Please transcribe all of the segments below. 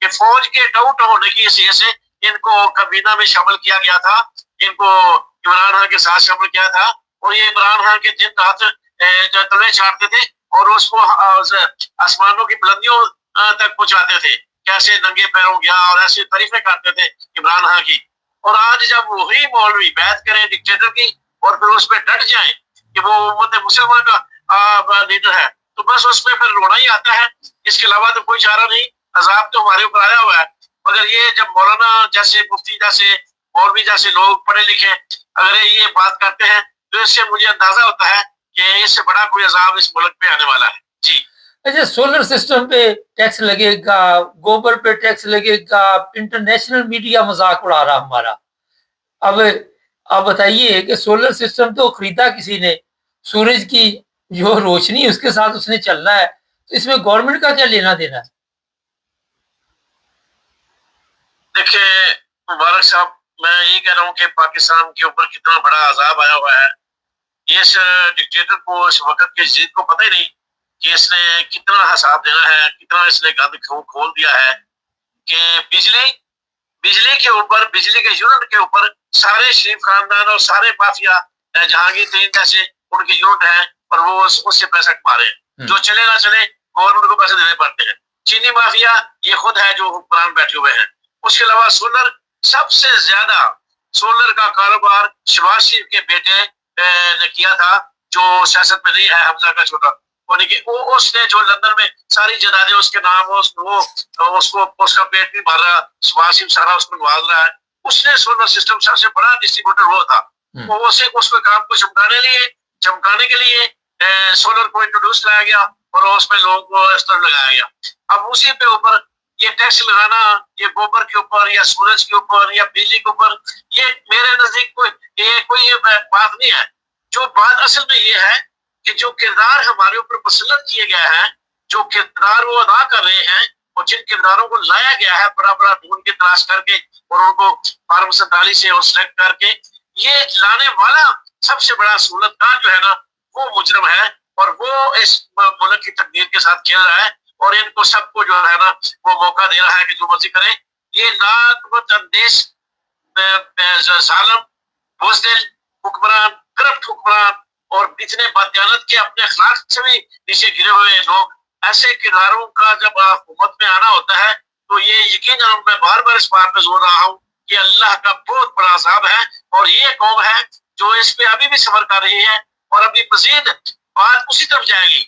کہ فوج کے ڈاؤٹ ہونے کی حیثیت سے ان کو کابینہ میں شامل کیا گیا تھا، ان کو عمران خان کے ساتھ شامل کیا تھا، اور یہ عمران خان کے دن رات تلے چاٹتے تھے اور اس کو آسمانوں کی بلندیوں تک پہنچاتے تھے، کیسے ننگے پیروں گیا، اور ایسے تعریفیں کرتے تھے عمران خان کی. اور آج جب وہی مولوی بیعت کریں ڈکٹیٹر کی اور پھر اس پہ ڈٹ جائیں کہ وہ امت مسلمہ کا لیڈر ہے، تو بس اس میں پھر رونا ہی آتا ہے. اس کے علاوہ تو کوئی چارہ نہیں. عذاب تو ہمارے اوپر آیا ہوا ہے، مگر یہ جب مولانا جیسے مفتی جیسے مولوی جیسے لوگ پڑھے لکھے اگر یہ بات کرتے ہیں تو اس سے مجھے اندازہ ہوتا ہے کہ اس سے بڑا کوئی عذاب اس ملک پہ آنے والا ہے. جی اچھا، سولر سسٹم پہ ٹیکس لگے گا، گوبر پہ ٹیکس لگے گا، انٹرنیشنل میڈیا مذاق اڑا رہا ہمارا. اب آپ بتائیے کہ سولر سسٹم تو خریدا کسی نے، سورج کی جو روشنی اس کے ساتھ اس نے چلنا ہے، تو اس میں گورنمنٹ کا کیا لینا دینا ہے؟ دیکھیں مبارک صاحب، میں یہی کہہ رہا ہوں کہ پاکستان کے اوپر کتنا بڑا عذاب آیا ہوا ہے. اس ڈکٹیٹر کو اس وقت کے جدید کو پتہ ہی نہیں کہ اس نے کتنا حساب دینا ہے، کتنا اس نے گند کھول دیا ہے کہ بجلی کے اوپر، بجلی کے یونٹ کے اوپر سارے شریف خاندان اور سارے مافیا جہانگیر ترین جیسے ان کے یونٹ ہیں اور وہ اس سے پیسہ کما رہے ہیں. جو چلے نہ چلے گورنمنٹ کو پیسے دینے پڑتے ہیں. چینی مافیا یہ خود ہے جو حکمران بیٹھے ہوئے ہیں. اس کے علاوہ سولر، سب سے زیادہ سولر کا کاروبار شہباز شریف کے بیٹے نے کیا تھا، جو سیاست میں نہیں ہے، حمزہ کا چھوٹا. اس نے جو لندن میں ساری جائیدادیں اس کے نام، اس کا پیٹ بھی بھر رہا، شہباز شریف سارا اس کو نواز رہا ہے. اس نے سولر سسٹم سب سے بڑا ڈسٹریبیوٹر وہ تھا. اس کو کام کو چمکانے کے لیے سولر کو انٹروڈیوس کرایا گیا اور اس میں لوگوں کو اس طرح لگایا گیا. اب اسی پہ اوپر یہ ٹیکس لگانا، یہ گوبر کے اوپر یا سورج کے اوپر یا بجلی کے اوپر، یہ میرے نزدیک کوئی بات نہیں ہے. جو بات اصل میں یہ ہے کہ جو کردار ہمارے اوپر مسلط کیے گئے ہیں، جو کردار وہ ادا کر رہے ہیں، اور جن کرداروں کو لایا گیا ہے بڑا بڑا ڈھونڈ کے تلاش کر کے اور ان کو فارم 47 سے سلیکٹ کر کے، یہ لانے والا سب سے بڑا سہولت کار جو ہے نا وہ مجرم ہے، اور وہ اس ملک کی تقدیر کے ساتھ کھیل رہا ہے اور ان کو سب کو جو ہے نا وہ موقع دے رہا ہے کہ جو مرضی کریں. یہ ناقابل اندیش ظالم بزدل حکمران، کرپٹ حکمران اور اتنے بددیانت کے اپنے اخلاق سے بھی نیچے گرے ہوئے لوگ، ایسے کرداروں کا جب حکومت میں آنا ہوتا ہے تو یہ یقیناً میں بار بار اس بات پہ زور رہا ہوں کہ اللہ کا بہت بڑا عذاب ہے. اور یہ قوم ہے جو اس پہ ابھی بھی صبر کر رہی ہے، اور ابھی مزید بات اسی طرف جائے گی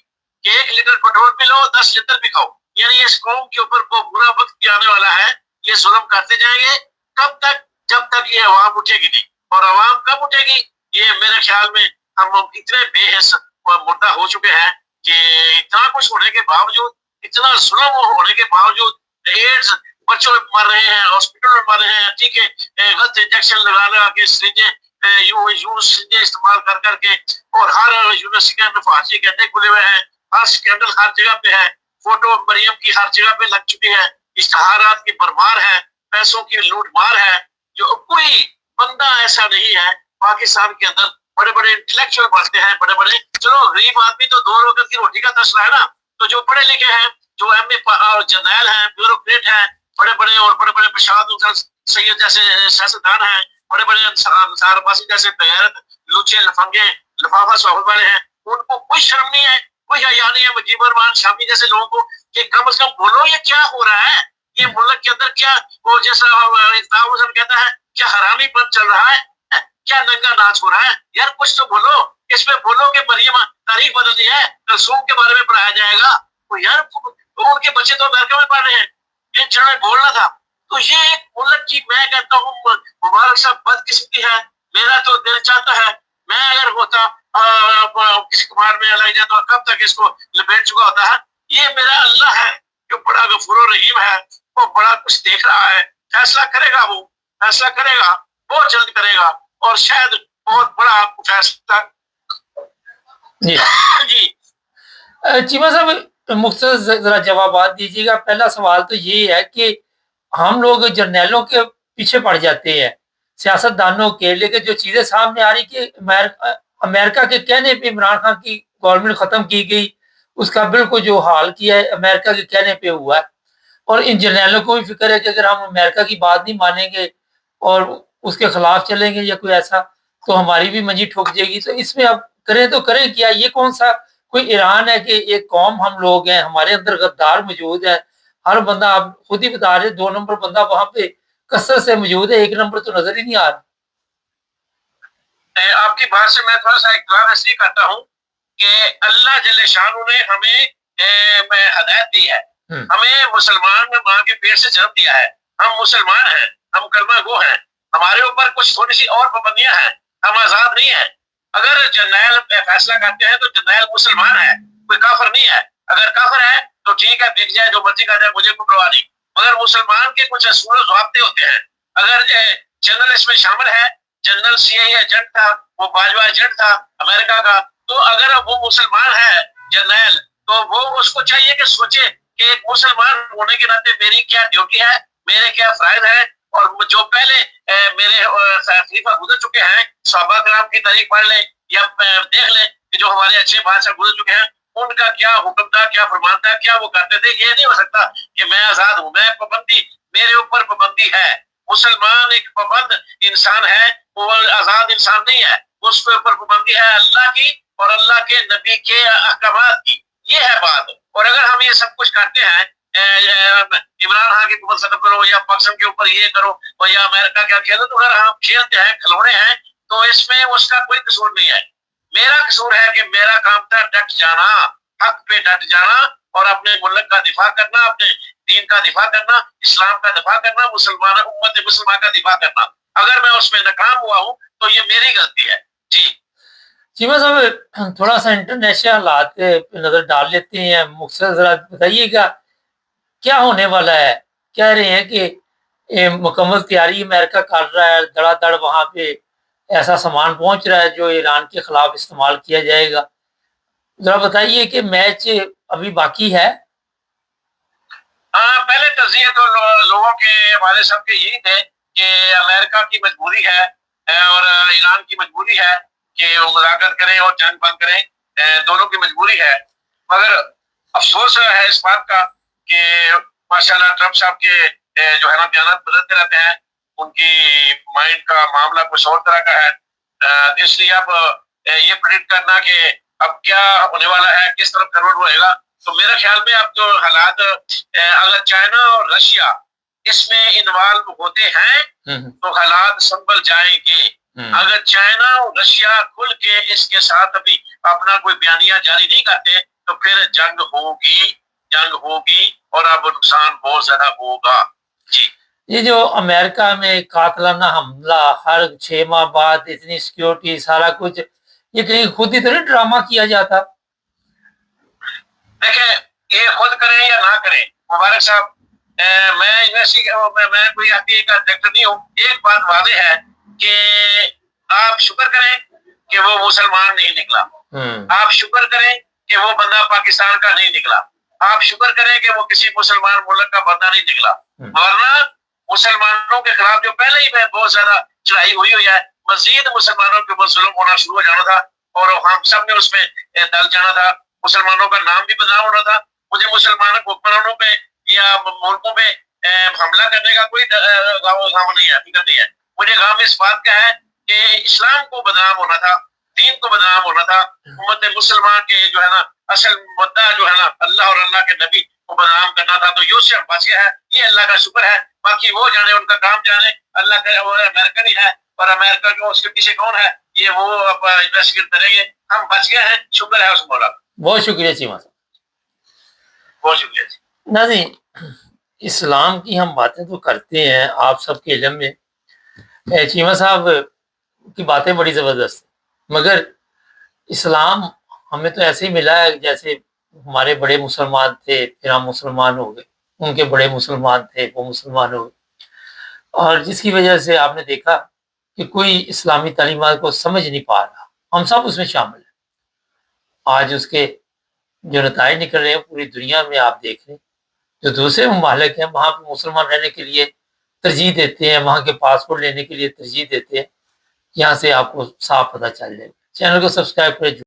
کہ 1 لیٹر پیٹرول بھی لو 10 لیٹر بھی کھاؤ. یعنی اس قوم کے اوپر وہ برا وقت بھی آنے والا ہے. یہ ظلم کرتے جائیں گے کب تک؟ جب تک یہ عوام اٹھے گی نہیں. اور عوام کب اٹھے گی؟ یہ میرے خیال میں ہم اتنے بے حس مردہ ہو چکے ہیں کہ اتنا کچھ ہونے کے باوجود، اتنا ظلم ہونے کے باوجود، ایڈز بچوں مر رہے ہیں، ہاسپٹل میں مر رہے ہیں، ٹھیک ہے، غلط انجیکشن لگا کے سرنجیں یوں سرنجیں استعمال کر کے، اور ہر یونیورسٹی میں فارسی کے اڈے کھلے ہوئے ہیں، ہر اسکینڈل ہر جگہ پہ ہے، فوٹو مریم کی ہر جگہ پہ لگ چکی ہے، اشتہارات کی برمار ہے، پیسوں کی لوٹ مار ہے. جو کوئی بندہ ایسا نہیں ہے پاکستان کے اندر. بڑے بڑے انٹلیکچوئل بنتے ہیں، بڑے بڑے، چلو غریب آدمی تو 2 وقت کی روٹی کا تسلا ہے نا. تو جو پڑھے لکھے ہیں، جو ایم اے جرنیل ہیں، بیوروکریٹ ہیں، بڑے بڑے اور بڑے بڑے بشارت سید جیسے سیاستدان ہیں، بڑے بڑے انصار عباسی جیسے بغیرت لوچے لفنگے لفافہ صحبت والے ہیں، ان کو کوئی شرم نہیں ہے، کوئی حیا نہیں ہے مجیب الرحمان شامی جیسے لوگوں کو کہ کم از کم بولو یہ کیا ہو رہا ہے، یہ ملک کے اندر کیا، وہ جیسا اقتدار حسن کہتا ہے کیا حرامی پن چل رہا ہے، کیا ننگا ناچ ہو رہا ہے. یار کچھ تو بولو، اس میں بولو کہ مریم تاریخ بدلنی ہے، رسوم کے بارے میں پڑھایا جائے گا. تو یار ان کے بچے تو امریکہ میں پڑھ رہے ہیں، ان چڑھے بولنا تھا. تو یہ ایک ملک کی، میں کہتا ہوں مبارک صاحب بدقسمتی ہے. میرا تو دل چاہتا ہے میں اگر ہوتا کسی کمار میں لائی جاتا کب تک اس کو لپیٹ چکا ہوتا ہے. یہ میرا اللہ ہے جو بڑا غفور و رحیم ہے، وہ بڑا کچھ دیکھ رہا ہے، فیصلہ کرے گا، وہ فیصلہ کرے گا، بہت جلد کرے گا، اور شاید بہت بڑا فیصلہ. جی چیمہ صاحب مختصر ذرا جوابات دیجیے گا. پہلا سوال تو یہ ہے کہ ہم لوگ جرنیلوں کے پیچھے پڑ جاتے ہیں، سیاست دانوں کے، لیکن جو چیزیں سامنے آ رہی کہ امریکہ کے کہنے پہ عمران خان کی گورنمنٹ ختم کی گئی، اس کا بالکل جو حال کیا ہے امریکہ کے کہنے پہ ہوا ہے. اور ان جرنیلوں کو بھی فکر ہے کہ اگر ہم امریکہ کی بات نہیں مانیں گے اور اس کے خلاف چلیں گے یا کوئی ایسا تو ہماری بھی منجی ٹھک جائے گی. تو اس میں اب کریں تو کریں کیا؟ یہ کون سا کوئی ایران ہے کہ ایک قوم ہم لوگ ہیں, ہمارے اندر غدار موجود ہے, ہر بندہ آپ خود ہی بتا رہے 2 نمبر بندہ وہاں پہ کثرت سے موجود ہے, 1 نمبر تو نظر ہی نہیں آ رہا. آپ کی بات سے میں تھوڑا سا اقرار ایسے کرتا ہوں کہ اللہ جل شانہ نے ہمیں ہدایت دی ہے, ہمیں مسلمان میں ماں کے پیٹ سے جنم دیا ہے, ہم مسلمان ہیں, ہم کلمہ گو ہیں, ہمارے اوپر کچھ تھوڑی سی اور پابندیاں ہیں, ہم آزاد نہیں ہیں. اگر جرنیل فیصلہ کرتے ہیں تو جرنیل مسلمان ہے, کوئی کافر نہیں ہے. اگر کافر ہے تو ٹھیک ہے, بک جائے جو مرضی کر جائے, مجھے کوئی پرواہ نہیں. مگر مسلمان کے کچھ اصول و ضابطے ہوتے ہیں. اگر جنرل اس میں شامل ہے, جنرل سی آئی ایجنٹ تھا, وہ باجوہ ایجنٹ تھا امریکہ کا, تو اگر وہ مسلمان ہے جرنیل تو وہ اس کو چاہیے کہ سوچے کہ ایک مسلمان ہونے کے ناطے میری کیا ڈیوٹی ہے, میرے کیا فرائض ہیں. اور جو پہلے میرے خلیفہ گزر چکے ہیں, صحابہ کرام کی تاریخ پڑھ لیں یا دیکھ لیں کہ جو ہمارے اچھے بادشاہ گزر چکے ہیں, ان کا کیا حکم تھا, کیا فرمان تھا, کیا وہ کرتے تھے. یہ نہیں ہو سکتا کہ میں آزاد ہوں, میں پابندی, میرے اوپر پابندی ہے. مسلمان ایک پابند انسان ہے, وہ آزاد انسان نہیں ہے. اس کے اوپر پابندی ہے اللہ کی اور اللہ کے نبی کے احکامات کی. یہ ہے بات. اور اگر ہم یہ سب کچھ کرتے ہیں, عمران خان کی حکومت ختم کرو یا پاکستان کے اوپر یہ کرو اور یا امریکہ کیا کھیلو, تو اگر ہم کھیلتے ہیں, کھلونے ہیں, تو اس میں اس کا کوئی قصور نہیں ہے. میرا قصور ہے کہ میرا کام تھا ڈٹ جانا, حق پہ ڈٹ جانا اور اپنے ملک کا دفاع کرنا, اپنے دین کا دفاع کرنا, اسلام کا دفاع کرنا, مسلمان امت مسلمان کا دفاع کرنا. اگر میں اس میں ناکام ہوا ہوں تو یہ میری غلطی ہے. جی چیمہ صاحب, تھوڑا سا انٹرنیشنل حالات پہ نظر ڈال لیتے ہیں. مختصر ذرا بتائیے گا کیا ہونے والا ہے؟ کہہ رہے ہیں کہ مکمل تیاری امریکہ کر رہا ہے, دڑا دڑ وہاں پہ ایسا سامان پہنچ رہا ہے جو ایران کے خلاف استعمال کیا جائے گا. ذرا بتائیے کہ میچ ابھی باقی ہے. ہاں, پہلے تجزیے تو لوگوں کے ہمارے سب کے یہی تھے کہ امریکہ کی مجبوری ہے اور ایران کی مجبوری ہے کہ وہ مذاکرات کریں اور جنگ بند کریں, دونوں کی مجبوری ہے. مگر افسوس ہے اس بات کا کہ ماشاءاللہ ٹرمپ صاحب کے جو ہے نا بیانات بدلتے رہتے ہیں, ان کی مائنڈ کا معاملہ کچھ اور طرح کا ہے. اس لیے اب یہ پریڈکٹ کرنا کہ اب کیا ہونے والا ہے, کس طرف کنورٹ ہوئے گا, تو میرے خیال میں اب جو حالات اگر چائنا اور رشیا اس میں انوالو ہوتے ہیں تو حالات سنبھل جائیں گے. اگر چائنا اور رشیا کھل کے اس کے ساتھ ابھی اپنا کوئی بیانیہ جاری نہیں کرتے تو پھر جنگ ہوگی اور اب نقصان بہت زیادہ ہوگا. جی, یہ جو امریکہ میں قاتلانہ حملہ, ہر 6 ماہ بعد اتنی سیکیورٹی, سارا کچھ, یہ کہیں خود ہی تو نہیں ڈرامہ کیا جاتا؟ دیکھیں, یہ خود کریں یا نہ کریں, مبارک صاحب, میں کوئی آتی کا ڈاکٹر نہیں ہوں. ایک بات واضح ہے کہ آپ شکر کریں کہ وہ مسلمان نہیں نکلا, آپ شکر کریں کہ وہ بندہ پاکستان کا نہیں نکلا, آپ شکر کریں کہ وہ کسی مسلمان ملک کا بندہ نہیں نکلا. ورنہ مسلمانوں کے خلاف جو پہلے ہی بہت زیادہ چڑھائی ہوئی ہے, مزید مسلمانوں کے اوپر ظلم ہونا شروع ہو جانا تھا اور ہم سب نے اس میں ڈل جانا تھا. مسلمانوں کا نام بھی بدنام ہونا تھا. مجھے مسلمانوں حکمرانوں پہ یا ملکوں پہ حملہ کرنے کا کوئی غم نہیں ہے, فکر نہیں ہے. مجھے غم اس بات کا ہے کہ اسلام کو بدنام ہونا تھا, دین کو بدنام ہونا تھا, امت مسلمان کے جو ہے نا اصل مدعا جو ہے نا اللہ اور اللہ کے نبی کو بدنام کرنا تھا. تو یہ سے بچ گیا ہے, یہ اللہ کا شکر ہے. باقی وہ جانے, ان کا کام جانے. اللہ کا وہ امریکہ نہیں ہے اور امریکہ جو اس کے پیچھے کون ہے یہ وہ انویسٹیگیٹ کریں گے. ہم بچ گئے ہیں, شکر ہے اس مولا. بہت شکریہ چیمہ صاحب, بہت شکریہ. ناظرین, اسلام کی ہم باتیں تو کرتے ہیں آپ سب کے علم میں, چیمہ صاحب کی باتیں بڑی زبردست, مگر اسلام ہمیں تو ایسے ہی ملا ہے جیسے ہمارے بڑے مسلمان تھے پھر ہم مسلمان ہو گئے, ان کے بڑے مسلمان تھے وہ مسلمان ہو گئے, اور جس کی وجہ سے آپ نے دیکھا کہ کوئی اسلامی تعلیمات کو سمجھ نہیں پا رہا. ہم سب اس میں شامل ہیں. آج اس کے جو نتائج نکل رہے ہیں پوری دنیا میں آپ دیکھ لیں, جو دوسرے ممالک ہیں وہاں پہ مسلمان رہنے کے لیے ترجیح دیتے ہیں, وہاں کے پاسپورٹ لینے کے لیے ترجیح دیتے ہیں. یہاں سے آپ کو صاف پتہ چل جائے گا. چینل کو سبسکرائب کریں.